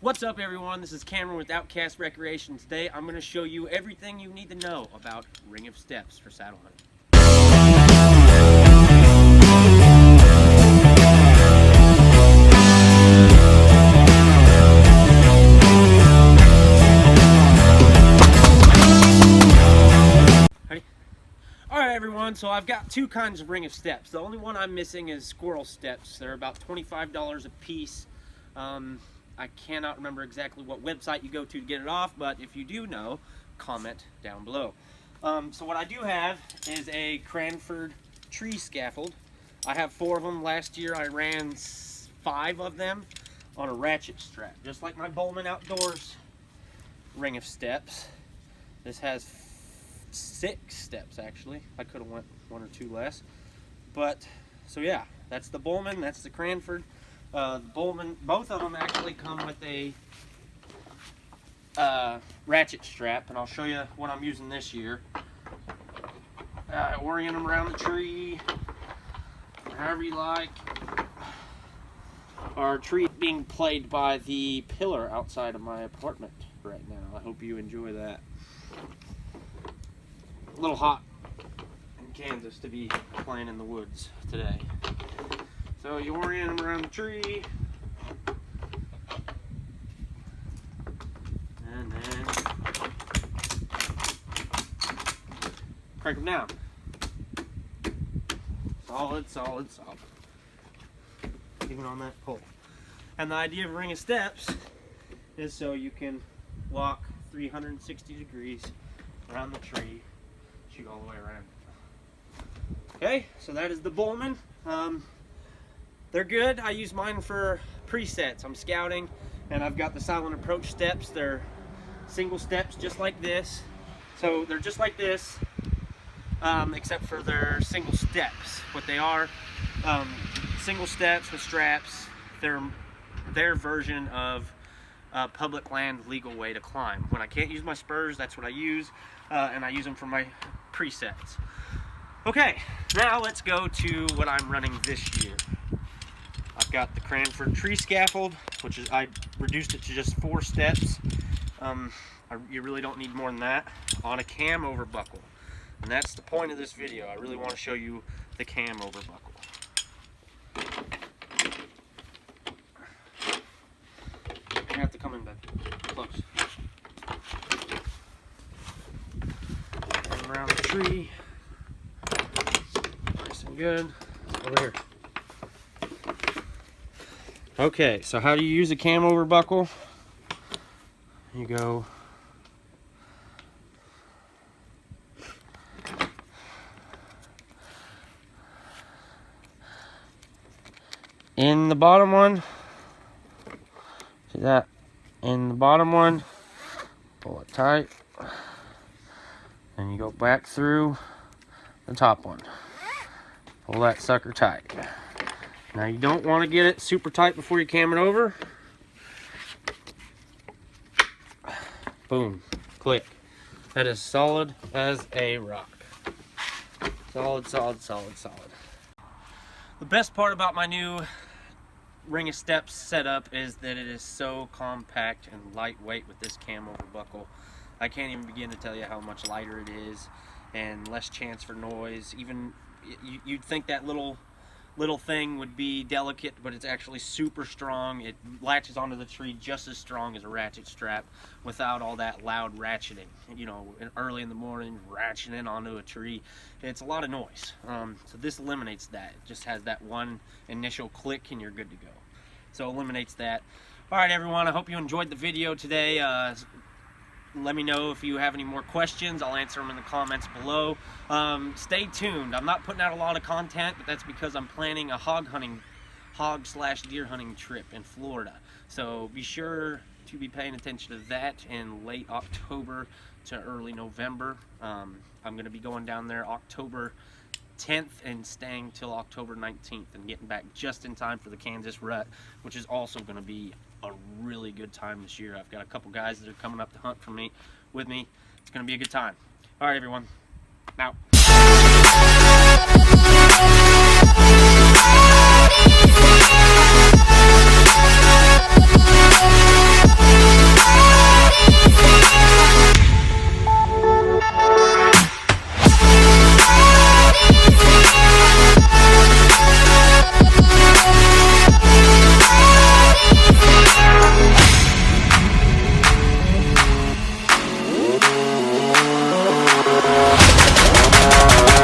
What's up, everyone? This is Cameron with Outcast Recreation. Today I'm going to show you everything you need to know about ring of steps for saddle hunting. Alright everyone, so I've got two kinds of ring of steps. The only one I'm missing is squirrel steps. They're about $25 a piece. I cannot remember exactly what website you go to get it off, but if you do know, comment down below. So what I do have is a Cranford tree scaffold. I have 4 of them. Last year I ran 5 of them on a ratchet strap, just like my Bowman Outdoors ring of steps. This has 6 steps actually. I could have went 1 or 2 less, but so yeah, that's the Bowman, that's the Cranford. The Bowman, both of them actually come with a ratchet strap, and I'll show you what I'm using this year. Orient them around the tree, however you like. Our tree being played by the pillar outside of my apartment right now. I hope you enjoy that. A little hot in Kansas to be playing in the woods today. So you orient them around the tree, and then crank them down. Solid, solid, solid. Even on that pole. And the idea of a ring of steps is so you can walk 360 degrees around the tree, shoot all the way around. Okay, so that is the Bowman. They're good. I use mine for presets. I'm scouting, and I've got the silent approach steps. They're single steps just like this. So they're just like this, except for they're single steps. What they are, single steps with straps. They're their version of public land legal way to climb. When I can't use my spurs, that's what I use, and I use them for my presets. Okay, now let's go to what I'm running this year. I've got the Cranford tree scaffold, which is, I reduced it to just 4 steps. You really don't need more than that, on a cam over buckle. And that's the point of this video. I really want to show you the cam over buckle. You have to come in, bed. Close. Around the tree. Nice and good. Over here. Okay, so how do you use a cam over buckle? You go in the bottom one. See that? In the bottom one, pull it tight, and you go back through the top one. Pull that sucker tight. Now you don't want to get it super tight before you cam it over. Boom, click. That is solid as a rock. Solid, solid, solid, solid. The best part about my new ring of steps setup is that it is so compact and lightweight with this cam over buckle. I can't even begin to tell you how much lighter it is and less chance for noise. Even you'd think that little thing would be delicate, but it's actually super strong. It latches onto the tree just as strong as a ratchet strap without all that loud ratcheting. You know, early in the morning, ratcheting onto a tree. It's a lot of noise. So this eliminates that. It just has that one initial click and you're good to go. So eliminates that. All right, everyone, I hope you enjoyed the video today. Let me know if you have any more questions. I'll answer them in the comments below. Stay tuned. I'm not putting out a lot of content, but that's because I'm planning a hog/deer hunting trip in Florida. So be sure to be paying attention to that in late October to early November. I'm going to be going down there October 10th and staying till October 19th and getting back just in time for the Kansas rut, which is also going to be a really good time this year. I've got a couple guys that are coming up to hunt with me. It's going to be a good time. All right, everyone. Out.